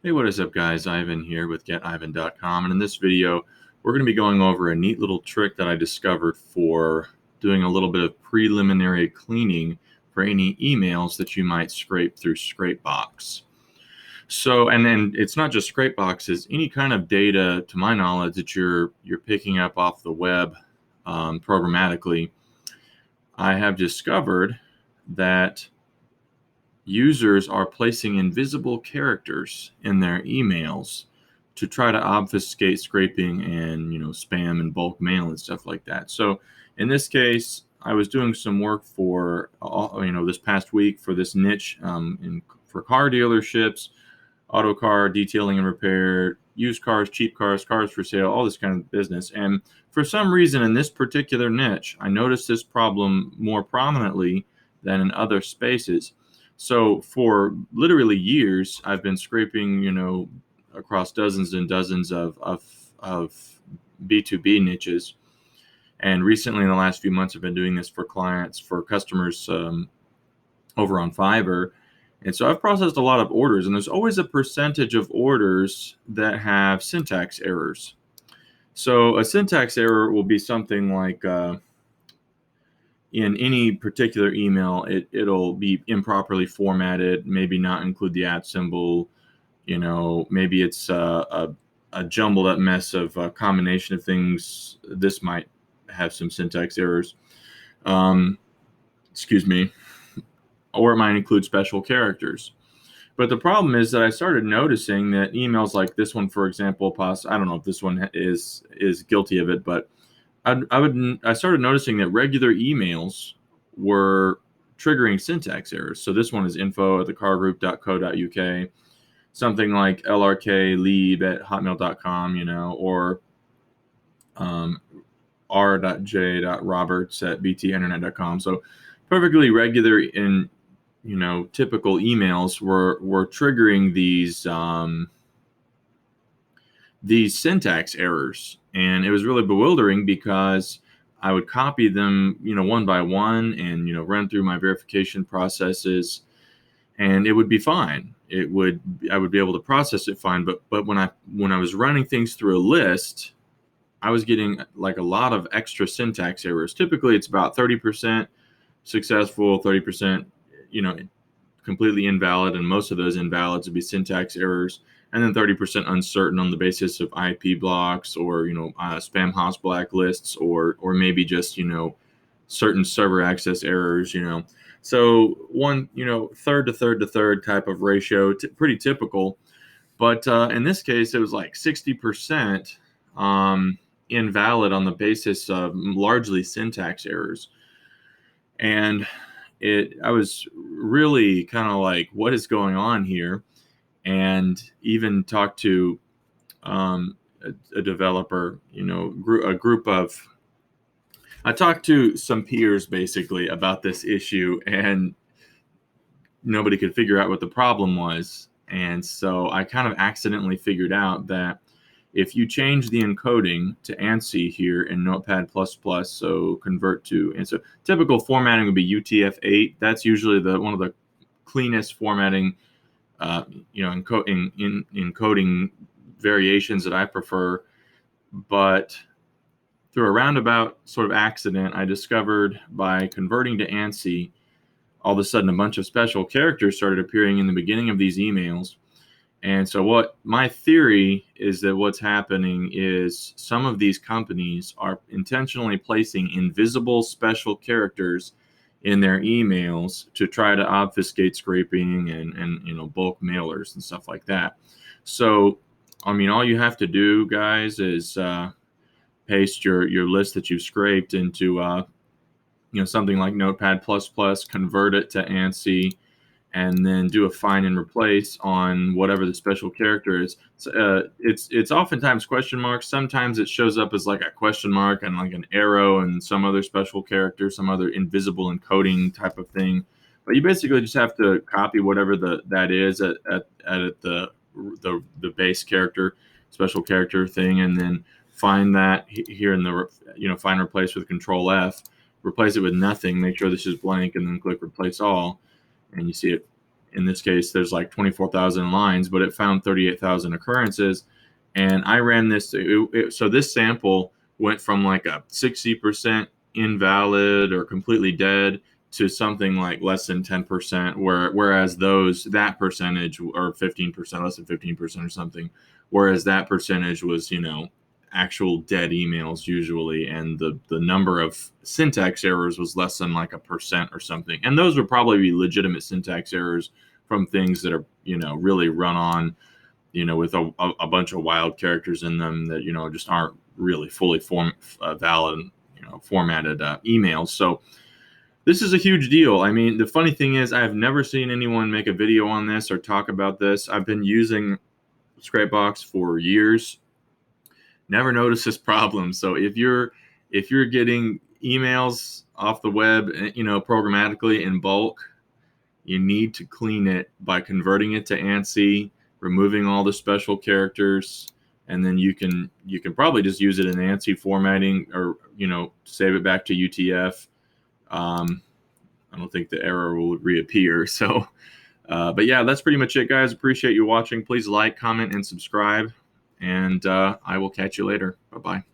Hey, what is up, guys? Ivan here with getivan.com, and in this video we're going to be going over a neat little trick that I discovered for doing a little bit of preliminary cleaning for any emails that you might scrape through Scrapebox. So, and then it's not just Scrapebox, it's any kind of data, to my knowledge, that you're picking up off the web programmatically. I have discovered that users are placing invisible characters in their emails to try to obfuscate scraping and spam and bulk mail and stuff like that. So in this case, I was doing some work for this past week for this niche for car dealerships, auto car detailing and repair, used cars, cheap cars, cars for sale, all this kind of business. And for some reason in this particular niche, I noticed this problem more prominently than in other spaces. So for literally years, I've been scraping, across dozens and dozens of B2B niches. And recently, in the last few months, I've been doing this for clients, for customers over on Fiverr. And so I've processed a lot of orders, and there's always a percentage of orders that have syntax errors. So a syntax error will be something like, in any particular email, it'll be improperly formatted, maybe not include the @ symbol, maybe it's a jumbled up mess of a combination of things. This might have some syntax errors. Excuse me. Or it might include special characters. But the problem is that I started noticing that emails like this one, for example, I don't know if this one is guilty of it, but I started noticing that regular emails were triggering syntax errors. So this one is info@thecargroup.co.uk, something like lrkleeb@hotmail.com, or r.j.roberts@btinternet.com. So perfectly regular in typical emails were triggering these syntax errors, and it was really bewildering because I would copy them, one by one, and run through my verification processes, and it would be fine. I would be able to process it fine, but when I was running things through a list, I was getting like a lot of extra syntax errors. Typically, it's about 30% successful, 30%, completely invalid, and most of those invalids would be syntax errors, and then 30% uncertain on the basis of IP blocks or spam host blacklists or maybe just certain server access errors. So one third to third to third type of ratio, pretty typical. But in this case, it was like 60% invalid on the basis of largely syntax errors. And I was really kind of like, what is going on here? And even talked to a developer, I talked to some peers basically about this issue, and nobody could figure out what the problem was. And so I kind of accidentally figured out that if you change the encoding to ANSI here in Notepad++, so convert to, and so typical formatting would be UTF-8. That's usually one of the cleanest formatting, encoding variations that I prefer. But through a roundabout sort of accident, I discovered by converting to ANSI, all of a sudden a bunch of special characters started appearing in the beginning of these emails. And so what my theory is that what's happening is some of these companies are intentionally placing invisible special characters in their emails to try to obfuscate scraping and bulk mailers and stuff like that. So, all you have to do, guys, is paste your list that you've scraped into something like Notepad++, convert it to ANSI, and then do a find and replace on whatever the special character is. So, it's oftentimes question marks. Sometimes it shows up as like a question mark and like an arrow and some other special character, some other invisible encoding type of thing. But you basically just have to copy whatever that is at the base character, special character thing, and then find that here in the find replace with Control+F, replace it with nothing, make sure this is blank, and then click replace all. And you see it in this case, there's like 24,000 lines, but it found 38,000 occurrences. And I ran this. So this sample went from like a 60% invalid or completely dead to something like less than 10%, whereas that percentage, or 15%, less than 15% or something, whereas that percentage was, actual dead emails usually, and the number of syntax errors was less than like 1% or something. And those would probably be legitimate syntax errors from things that are, really run on, with a bunch of wild characters in them that, just aren't really fully valid, formatted emails. So this is a huge deal. I mean, the funny thing is, I have never seen anyone make a video on this or talk about this. I've been using Scrapebox for years. Never noticed this problem. So if you're getting emails off the web, programmatically in bulk, you need to clean it by converting it to ANSI, removing all the special characters, and then you can probably just use it in ANSI formatting, or save it back to UTF. I don't think the error will reappear. So, but yeah, that's pretty much it, guys. Appreciate you watching. Please like, comment, and subscribe. And I will catch you later. Bye-bye.